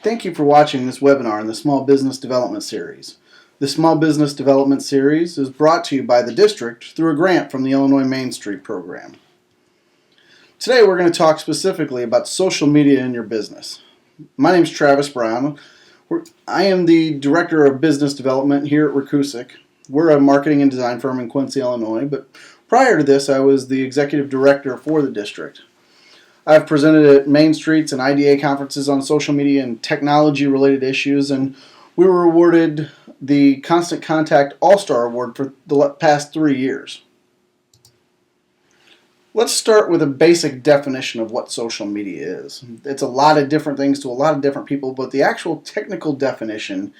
Thank you for watching this webinar in the Small Business Development Series. The Small Business Development Series is brought to you by the district through a grant from the Illinois Main Street program. Today we're going to talk specifically about social media in your business. My name is Travis Brown. I am the Director of Business Development here at Rekusic. We're a marketing and design firm in Quincy, Illinois, but prior to this I was the Executive Director for the district. I've presented at Main Streets and IDA conferences on social media and technology-related issues, and we were awarded the Constant Contact All-Star Award for the past 3 years. Let's start with a basic definition of what social media is. It's a lot of different things to a lot of different people, but the actual technical definition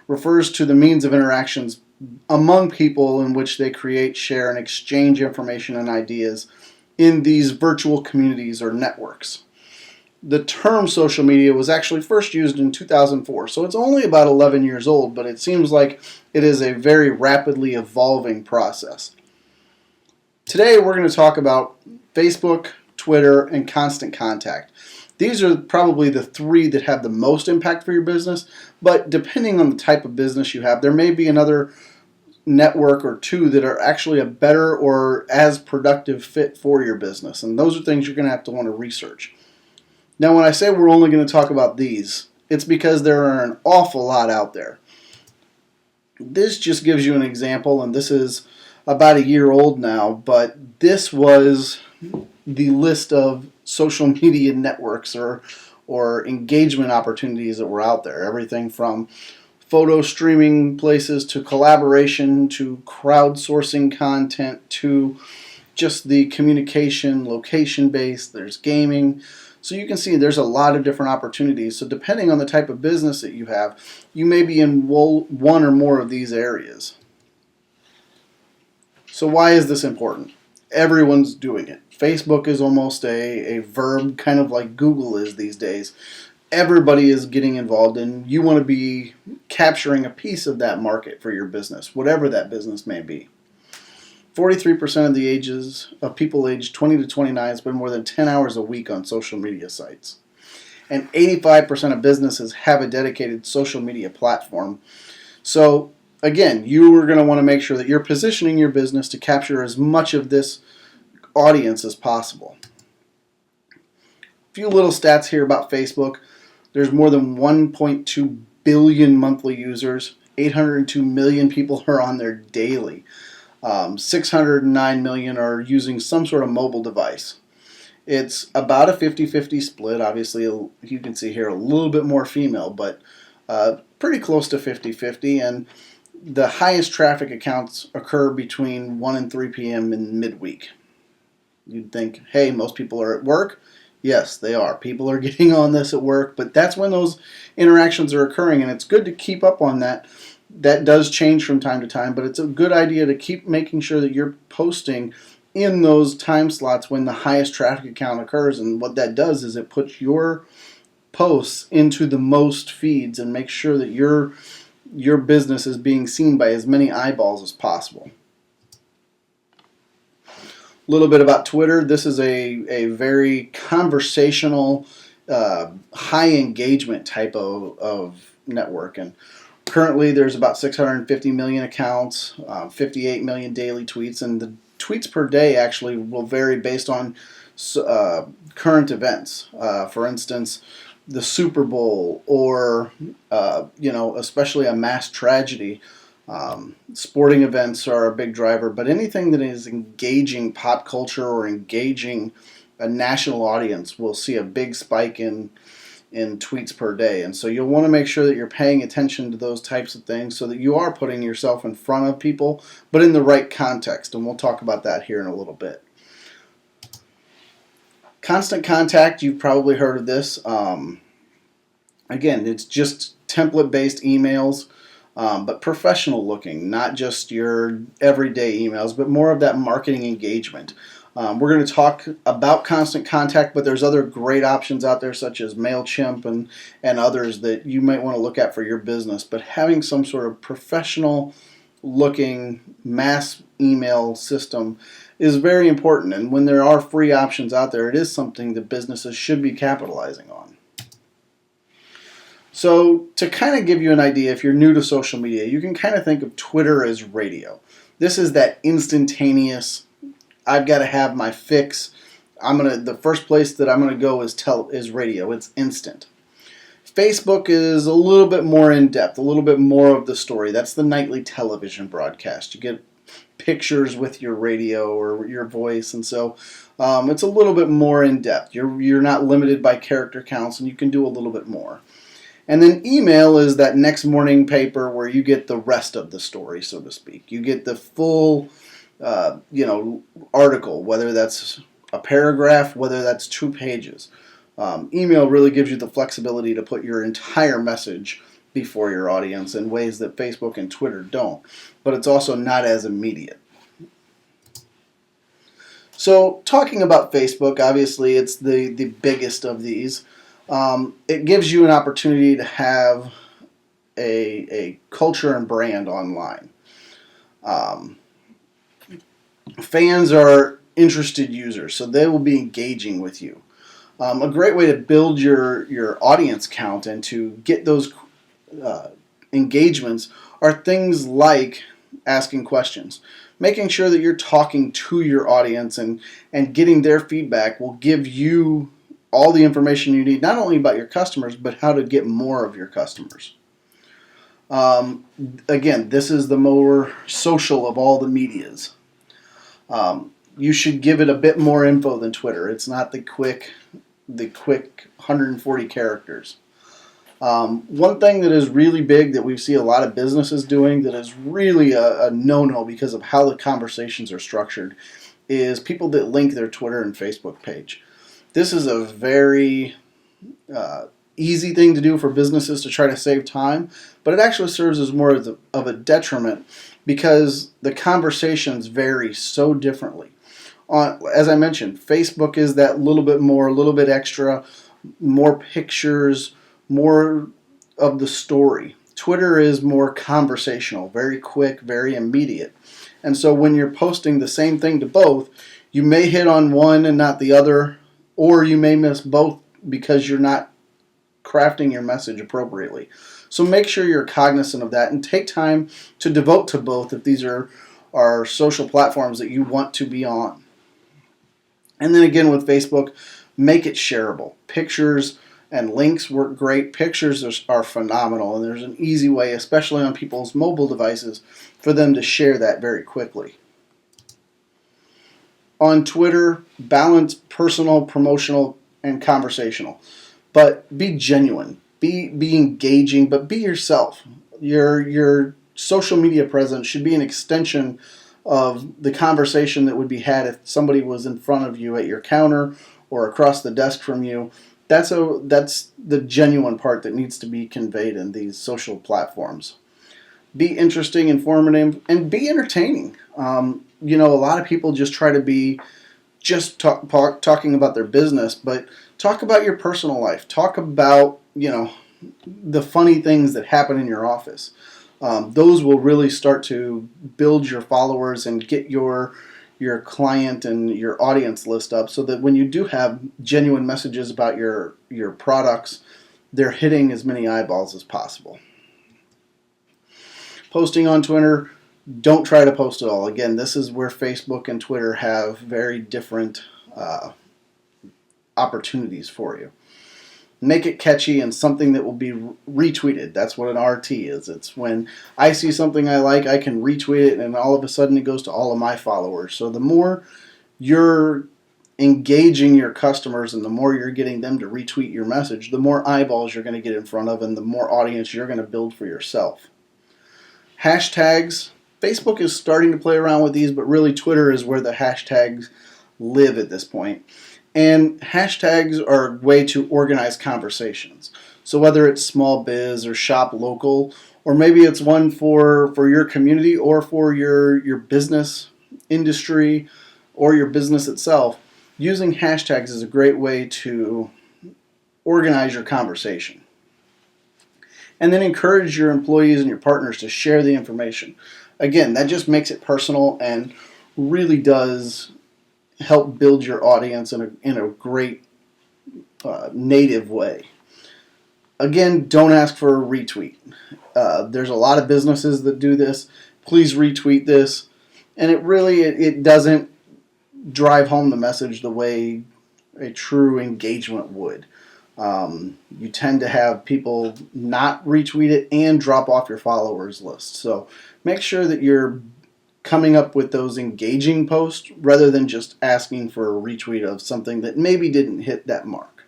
refers to the means of interactions among people in which they create, share, and exchange information and ideas in these virtual communities or networks. The term social media was actually first used in 2004, so it's only about 11 years old, but it seems like it is a very rapidly evolving process. Today we're going to talk about Facebook, Twitter, and Constant Contact. These are probably the three that have the most impact for your business, but depending on the type of business you have, there may be another network or two that are actually a better or as productive fit for your business, and those are things you're going to have to want to research. Now, when I say we're only going to talk about these, it's because there are an awful lot out there. This just gives you an example, and this is about a year old now, but this was the list of social media networks or engagement opportunities that were out there. Everything from photo streaming places to collaboration to crowdsourcing content to just the communication location based. There's gaming. So you can see there's a lot of different opportunities. So depending on the type of business that you have, you may be in one or more of these areas. So why is this important? Everyone's doing it. Facebook is almost a verb, kind of like Google is these days. Everybody is getting involved, and you want to be capturing a piece of that market for your business, whatever that business may be. 43% of the ages of people aged 20 to 29 spend more than 10 hours a week on social media sites. And 85% of businesses have a dedicated social media platform. So again, you are going to want to make sure that you're positioning your business to capture as much of this audience as possible. A few little stats here about Facebook. There's more than 1.2 billion monthly users. 802 million people are on there daily. 609 million are using some sort of mobile device. It's about a 50-50 split. Obviously, you can see here a little bit more female, but pretty close to 50-50. And the highest traffic accounts occur between 1 and 3 p.m. in midweek. You'd think, hey, most people are at work. Yes, they are. People are getting on this at work, but that's when those interactions are occurring, and it's good to keep up on that. That does change from time to time, but it's a good idea to keep making sure that you're posting in those time slots when the highest traffic account occurs, and what that does is it puts your posts into the most feeds and makes sure that your business is being seen by as many eyeballs as possible. A little bit about Twitter. This is a very conversational, high engagement type of network. And currently there's about 650 million accounts, 58 million daily tweets. And the tweets per day actually will vary based on current events. For instance, the Super Bowl or, especially a mass tragedy. Sporting events are a big driver, but anything that is engaging pop culture or engaging a national audience will see a big spike in tweets per day. And so you'll want to make sure that you're paying attention to those types of things so that you are putting yourself in front of people, but in the right context. And we'll talk about that here in a little bit. Constant Contact, you've probably heard of this. Again, it's just template-based emails. But professional looking, not just your everyday emails, but more of that marketing engagement. We're going to talk about Constant Contact, but there's other great options out there such as MailChimp and others that you might want to look at for your business. But having some sort of professional looking mass email system is very important. And when there are free options out there, it is something that businesses should be capitalizing on. So to kind of give you an idea, if you're new to social media, you can kind of think of Twitter as radio. This is that instantaneous, I've got to have my fix. The first place that I'm gonna go is radio. It's instant. Facebook is a little bit more in depth, a little bit more of the story. That's the nightly television broadcast. You get pictures with your radio or your voice, and so it's a little bit more in depth. You're not limited by character counts, and you can do a little bit more. And then email is that next morning paper where you get the rest of the story, so to speak. You get the full, article, whether that's a paragraph, whether that's 2 pages. Email really gives you the flexibility to put your entire message before your audience in ways that Facebook and Twitter don't. But it's also not as immediate. So talking about Facebook, obviously it's the biggest of these. It gives you an opportunity to have a culture and brand online. Fans are interested users, so they will be engaging with you. A great way to build your audience count and to get those engagements are things like asking questions. Making sure that you're talking to your audience and getting their feedback will give you all the information you need, not only about your customers, but how to get more of your customers. Again, this is the more social of all the medias. You should give it a bit more info than Twitter. It's not the quick 140 characters. One thing that is really big that we see a lot of businesses doing that is really a no-no because of how the conversations are structured is people that link their Twitter and Facebook page. This is a very easy thing to do for businesses to try to save time, but it actually serves as more of a detriment because the conversations vary so differently. As I mentioned, Facebook is that little bit more, a little bit extra, more pictures, more of the story. Twitter is more conversational, very quick, very immediate. And so when you're posting the same thing to both, you may hit on one and not the other, or you may miss both because you're not crafting your message appropriately. So make sure you're cognizant of that and take time to devote to both if these are social platforms that you want to be on. And then again with Facebook, make it shareable. Pictures and links work great. Pictures are phenomenal, and there's an easy way, especially on people's mobile devices, for them to share that very quickly. On Twitter, balance personal, promotional, and conversational. But be genuine. Be engaging, but be yourself. Your social media presence should be an extension of the conversation that would be had if somebody was in front of you at your counter or across the desk from you. That's the genuine part that needs to be conveyed in these social platforms. Be interesting, informative, and be entertaining. A lot of people just try to be just talking about their business, but talk about your personal life. Talk about, the funny things that happen in your office. Those will really start to build your followers and get your client and your audience list up so that when you do have genuine messages about your products, they're hitting as many eyeballs as possible. Posting on Twitter, don't try to post it all. Again, this is where Facebook and Twitter have very different opportunities for you. Make it catchy and something that will be retweeted. That's what an RT is. It's when I see something I like, I can retweet it, and all of a sudden it goes to all of my followers. So the more you're engaging your customers and the more you're getting them to retweet your message, the more eyeballs you're going to get in front of and the more audience you're going to build for yourself. Hashtags. Facebook is starting to play around with these, but really Twitter is where the hashtags live at this point. And hashtags are a way to organize conversations. So whether it's small biz or shop local, or maybe it's one for your community or for your business industry or your business itself, using hashtags is a great way to organize your conversation. And then encourage your employees and your partners to share the information. Again, that just makes it personal and really does help build your audience in a great native way. Again, don't ask for a retweet. There's a lot of businesses that do this. Please retweet this. And it doesn't drive home the message the way a true engagement would. You tend to have people not retweet it and drop off your followers list. So make sure that you're coming up with those engaging posts rather than just asking for a retweet of something that maybe didn't hit that mark.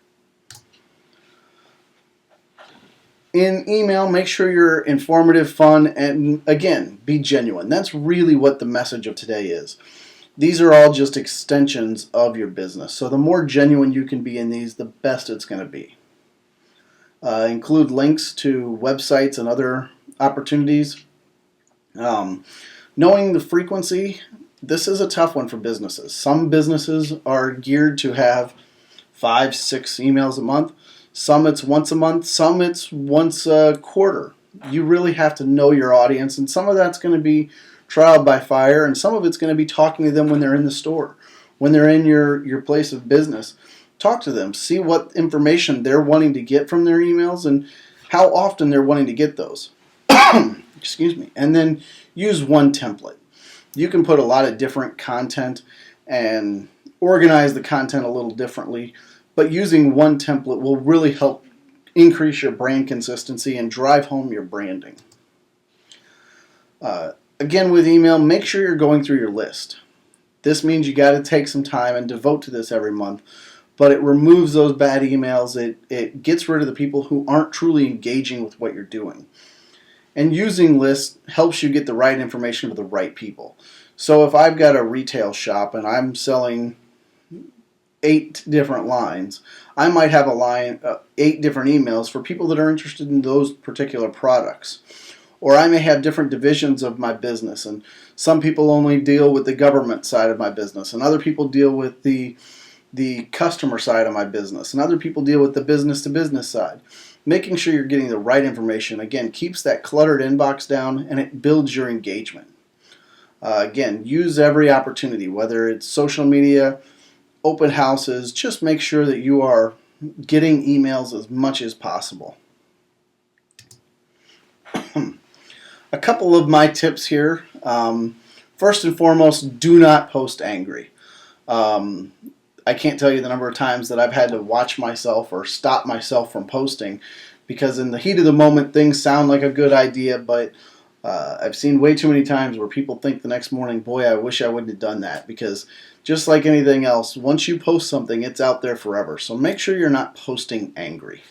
In email, make sure you're informative, fun, and again, be genuine. That's really what the message of today is. These are all just extensions of your business. So the more genuine you can be in these, the best it's going to be. Include links to websites and other opportunities. Knowing the frequency, this is a tough one for businesses. Some businesses are geared to have 5, 6 emails a month. Some it's once a month. Some it's once a quarter. You really have to know your audience, and some of that's going to be trial by fire, and some of it's going to be talking to them when they're in the store, when they're in your place of business. Talk to them. See what information they're wanting to get from their emails and how often they're wanting to get those. Excuse me. And then use one template. You can put a lot of different content and organize the content a little differently, but using one template will really help increase your brand consistency and drive home your branding. Again, with email, make sure you're going through your list. This means you got to take some time and devote to this every month, but it removes those bad emails. It gets rid of the people who aren't truly engaging with what you're doing. And using lists helps you get the right information to the right people. So if I've got a retail shop and I'm selling 8 different lines, I might have 8 different emails for people that are interested in those particular products. Or I may have different divisions of my business, and some people only deal with the government side of my business, and other people deal with the customer side of my business, and other people deal with the business-to-business side. Making sure you're getting the right information, again, keeps that cluttered inbox down, and it builds your engagement. Again, use every opportunity, whether it's social media, open houses. Just make sure that you are getting emails as much as possible. A couple of my tips here. First and foremost, do not post angry. I can't tell you the number of times that I've had to watch myself or stop myself from posting because in the heat of the moment things sound like a good idea, but I've seen way too many times where people think the next morning, boy, I wish I wouldn't have done that, because just like anything else, once you post something, it's out there forever. So make sure you're not posting angry.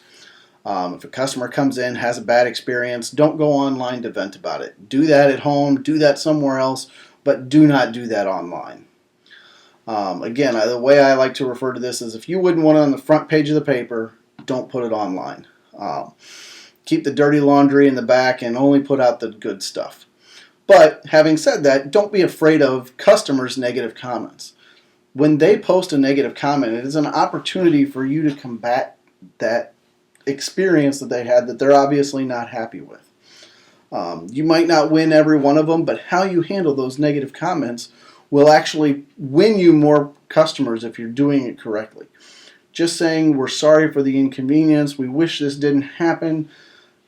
If a customer comes in, has a bad experience, don't go online to vent about it. Do that at home, do that somewhere else, but do not do that online. Again, the way I like to refer to this is if you wouldn't want it on the front page of the paper, don't put it online. Keep the dirty laundry in the back and only put out the good stuff. But having said that, don't be afraid of customers' negative comments. When they post a negative comment, it is an opportunity for you to combat that experience that they had that they're obviously not happy with. You might not win every one of them, but how you handle those negative comments will actually win you more customers if you're doing it correctly. Just saying, we're sorry for the inconvenience, we wish this didn't happen,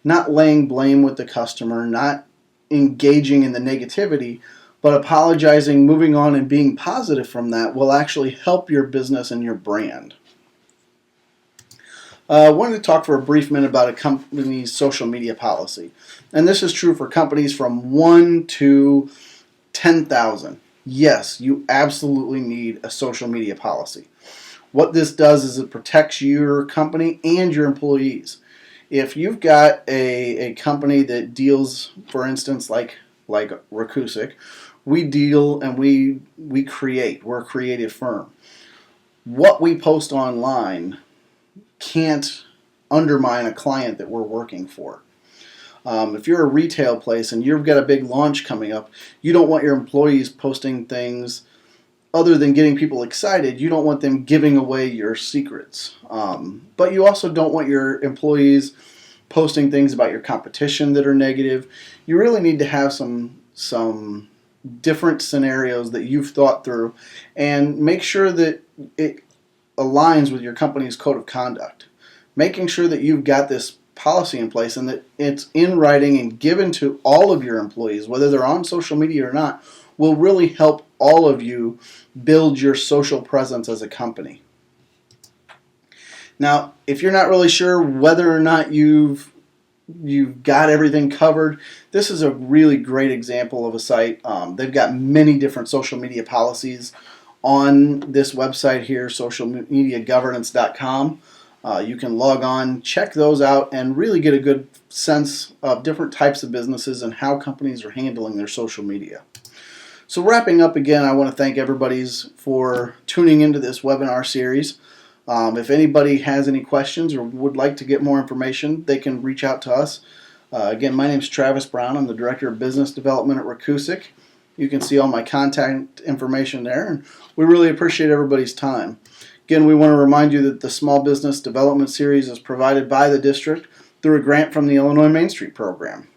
not laying blame with the customer, not engaging in the negativity, but apologizing, moving on, and being positive from that will actually help your business and your brand. I wanted to talk for a brief minute about a company's social media policy. And this is true for companies from 1 to 10,000. Yes, you absolutely need a social media policy. What this does is it protects your company and your employees. If you've got a company that deals, for instance, like Rakusic, we deal and we create. We're a creative firm. What we post online can't undermine a client that we're working for. If you're a retail place and you've got a big launch coming up, you don't want your employees posting things other than getting people excited. You don't want them giving away your secrets. But you also don't want your employees posting things about your competition that are negative. You really need to have some different scenarios that you've thought through and make sure that it aligns with your company's code of conduct. Making sure that you've got this policy in place and that it's in writing and given to all of your employees, whether they're on social media or not, will really help all of you build your social presence as a company. Now, if you're not really sure whether or not you've got everything covered, this is a really great example of a site. They've got many different social media policies on this website here, socialmediagovernance.com. You can log on, check those out, and really get a good sense of different types of businesses and how companies are handling their social media. So wrapping up again, I want to thank everybody for tuning into this webinar series. If anybody has any questions or would like to get more information, they can reach out to us. Again, my name is Travis Brown. I'm the Director of Business Development at Rekusic. You can see all my contact information there, and we really appreciate everybody's time. Again, we want to remind you that the Small Business Development Series is provided by the district through a grant from the Illinois Main Street Program.